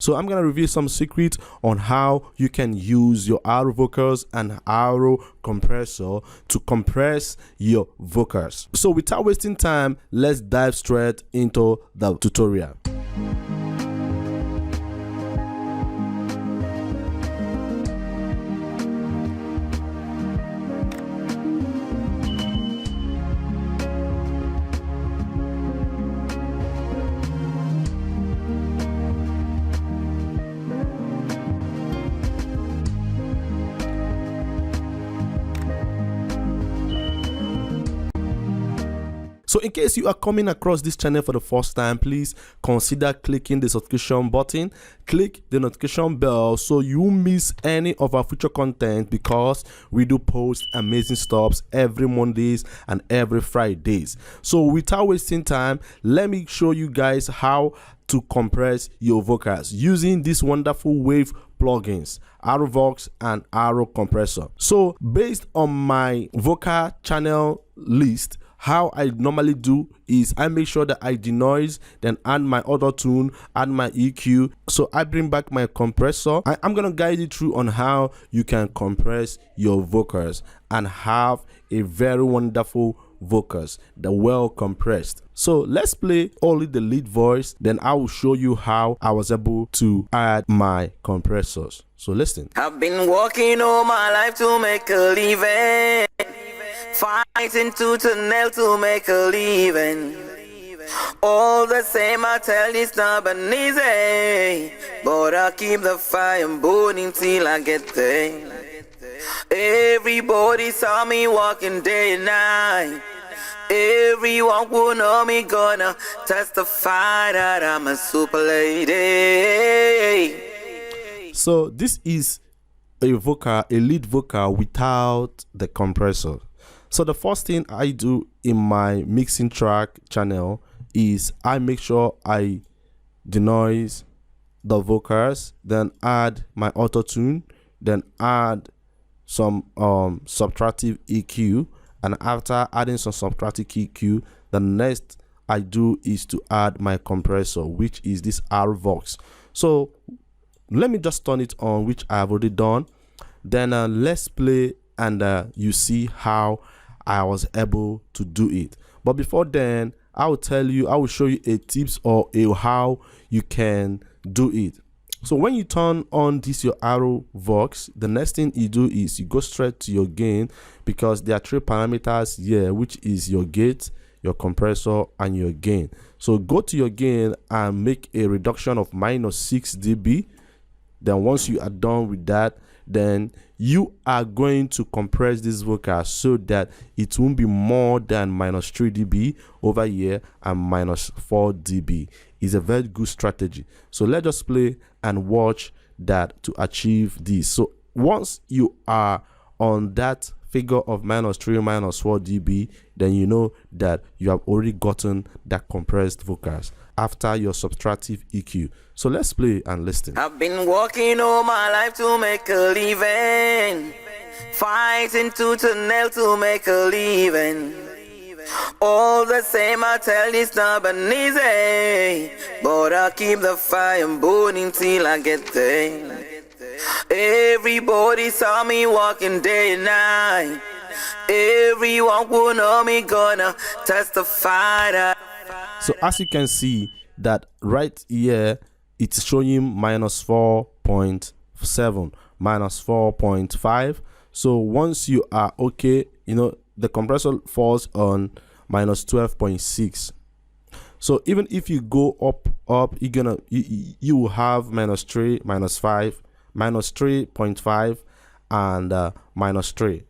So I'm gonna reveal some secrets on how you can use your R vocals and R compressor to compress your vocals. So without wasting time, let's dive straight into the tutorial. So in case you are coming across this channel for the first time, please consider clicking the subscription button, click the notification bell so you won't miss any of our future content, because we do post amazing stuff every Mondays and every Fridays. So without wasting time, let me show you guys how to compress your vocals using these wonderful wave plugins, R-Vox and R Compressor. So based on my vocal channel list, how I normally do is I make sure that I denoise, then add my auto tune, add my EQ. So I bring back my compressor. I'm gonna guide you through on how you can compress your vocals and have a very wonderful vocals that well compressed. So let's play only the lead voice, then I will show you how I was able to add my compressors. So listen. I've been working all my life to make a living, fighting tooth and nail to make a living. All the same, I tell it's not been easy, but I keep the fire burning till I get there. Everybody saw me walking day and night. Everyone who know me gonna testify that I'm a super lady. So this is a lead vocal without the compressor. So the first thing I do in my mixing track channel is I make sure I denoise the vocals, then add my auto tune, then add some subtractive EQ, and after adding some subtractive EQ, the next I do is to add my compressor, which is this R-Vox. So let me just turn it on, which I have already done. Then let's play, and you see how I was able to do it. But before then, I will show you a tips or how you can do it. So when you turn on this your R-Vox, the next thing you do is you go straight to your gain, because there are three parameters here, which is your gate, your compressor, and your gain. So go to your gain and make a reduction of -6 dB. Then once you are done with that, then you are going to compress this vocal so that it won't be more than -3 dB over here and -4 dB. Is a very good strategy. So let's just play and watch that to achieve this. So once you are on that figure of -3, -4 dB, then you know that you have already gotten that compressed vocals after your subtractive EQ. So let's play and listen. I've been working all my life to make a living, fighting tooth and nail to make a living. All the same, I tell it's not been easy, but I keep the fire burning till I get there. Everybody saw me walking day and night. Everyone who know me gonna testify that. So as you can see that right here, it's showing -4.7, -4.5. So once you are okay, you know, the compressor falls on -12.6. So even if you go up, you will have -3, -5, -3.5, and -3.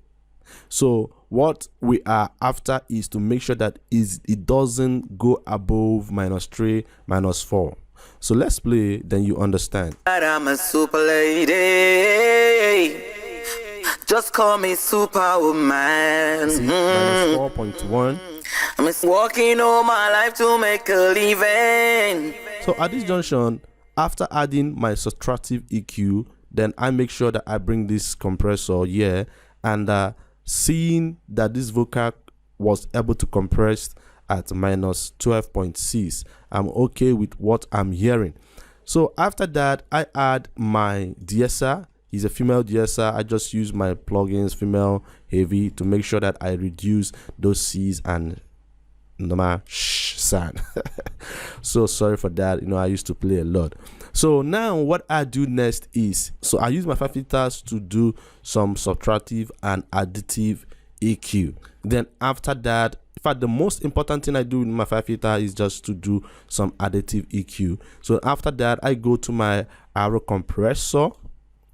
So what we are after is to make sure that it doesn't go above -3, -4. So let's play, then you understand. I'm a super lady, just call me Superwoman. See, -4.1. I'm working all my life to make a living. So at this junction, after adding my subtractive EQ, then I make sure that I bring this compressor here, and seeing that this vocal was able to compress at -12.6, I'm okay with what I'm hearing. So after that, I add my deesser. He's a female deesser. I just use my plugins female heavy to make sure that I reduce those C's and normal shh sound. So sorry for that. I used to play a lot. So now what I do next is, so I use my 5 filters to do some subtractive and additive EQ. Then after that, in fact, the most important thing I do in my 5 filter is just to do some additive EQ. So after that, I go to my arrow compressor,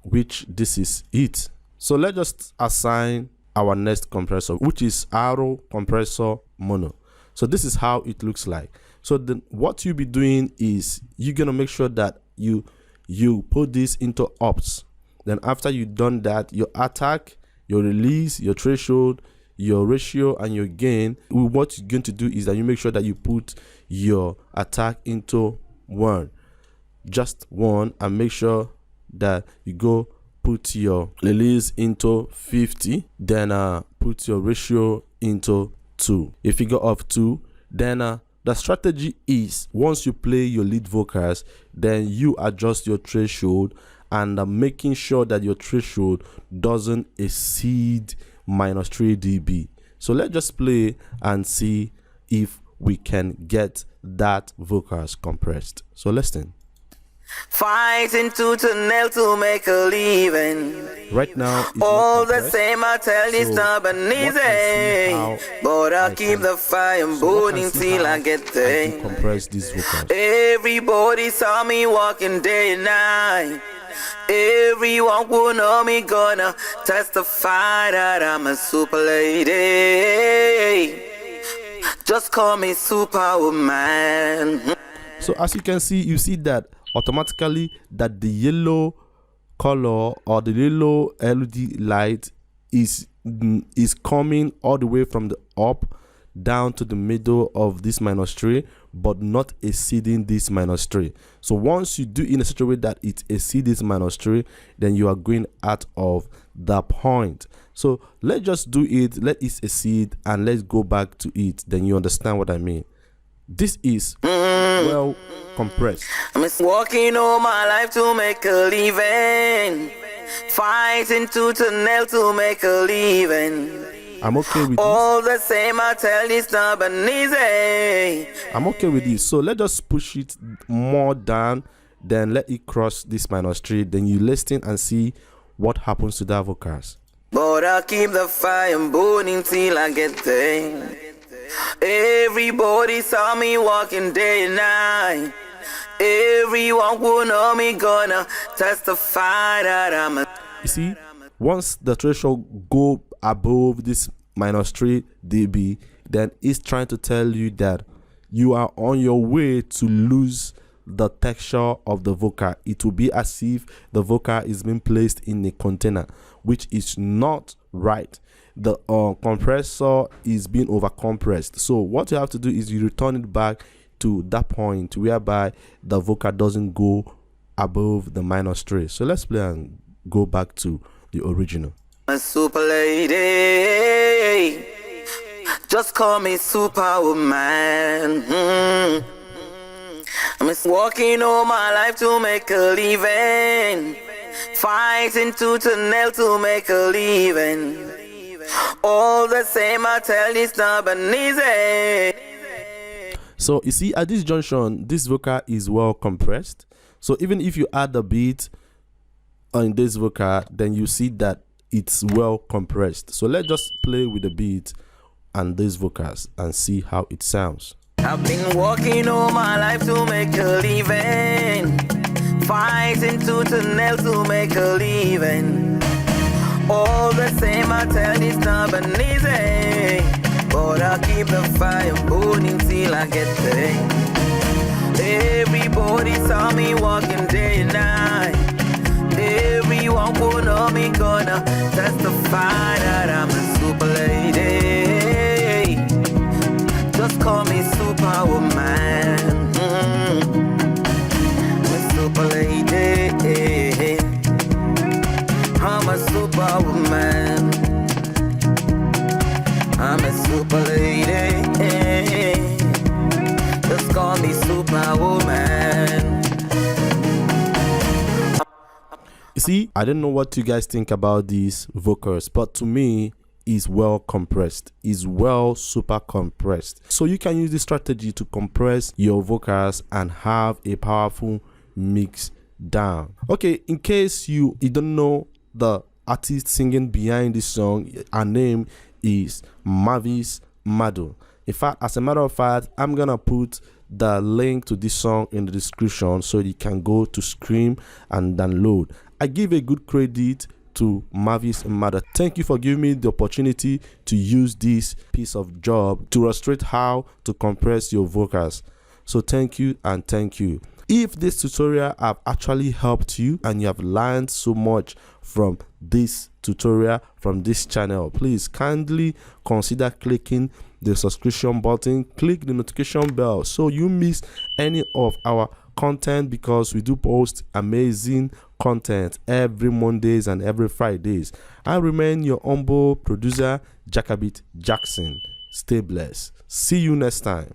which this is it. So let's just assign our next compressor, which is arrow compressor mono. So this is how it looks like. So then what you'll be doing is you're gonna make sure that you put this into ops. Then after you've done that, your attack, your release, your threshold, your ratio, and your gain, what you're going to do is that you make sure that you put your attack into 1, just 1, and make sure that you go put your release into 50, then put your ratio into 2, a figure of 2. Then the strategy is, once you play your lead vocals, then you adjust your threshold and making sure that your threshold doesn't exceed -3 dB. So let's just play and see if we can get that vocals compressed. So listen. Fighting tooth and nail to make a living. Right now, it's all not the same. I tell you, so stubborn easy, but I keep the fire burning till I get there. Compress these vocals. Everybody saw me walking day and night. Everyone who know me gonna testify that I'm a super lady. Just call me Superwoman. So as you can see, you see that automatically that the yellow color or the yellow LED light is coming all the way from the up down to the middle of this -3, but not exceeding this -3. So once you do in a such a way that it exceeds this -3, then you are going out of that point. So let's just do it, let it exceed, and let's go back to it, then you understand what I mean. This is well compressed. I'm walking all my life to make a living, fighting tooth and nail to make a living. I'm okay with all this. the same. I tell you, stubborn easy. I'm okay with this. So let's just push it more down, then let it cross this -3. Then you listen and see what happens to that vocals. But I keep the fire burning till I get there. Everybody saw me walking day and night. Everyone who know me gonna testify that I'm a. You see, once the threshold go above this -3 dB, then it's trying to tell you that you are on your way to lose the texture of the vocal. It will be as if the vocal is being placed in a container, which is not right. The compressor is being over compressed. So what you have to do is you return it back to that point whereby the vocal doesn't go above the -3. So let's play and go back to the original. A super lady, just call me Superwoman. I'm walking all my life to make a living, fighting tooth and nail to make a living. All the same, I tell you, stubborn easy. So you see, at this junction, this vocal is well compressed. So even if you add the beat on this vocal, then you see that it's well compressed. So let's just play with the beat and these vocals and see how it sounds. I've been walking all my life to make a living, fighting tooth and nail to make a living. All the same, I tell you, stubborn easy, but I keep the fire burning till I get there. Everybody saw me walking day and night. Everyone who know me gonna testify that I'm a super lady. Just call me Superwoman. I'm a super lady. I'm a Superwoman. I'm a super lady. Just call me Superwoman. You see, I don't know what you guys think about these vocals, but to me, is well compressed, is well super compressed. So you can use this strategy to compress your vocals and have a powerful mix down. Okay, in case you don't know the artist singing behind this song, her name is Mavis Mado. In fact, as a matter of fact, I'm gonna put the link to this song in the description so you can go to stream and download. I give a good credit to Mavis Mado. Thank you for giving me the opportunity to use this piece of job to illustrate how to compress your vocals. So thank you and thank you. If this tutorial have actually helped you and you have learned so much from this tutorial, from this channel, please kindly consider clicking the subscription button, click the notification bell so you miss any of our content, because we do post amazing content every Mondays and every Fridays. I remain your humble producer, Jacobit Jackson. Stay blessed. See you next time.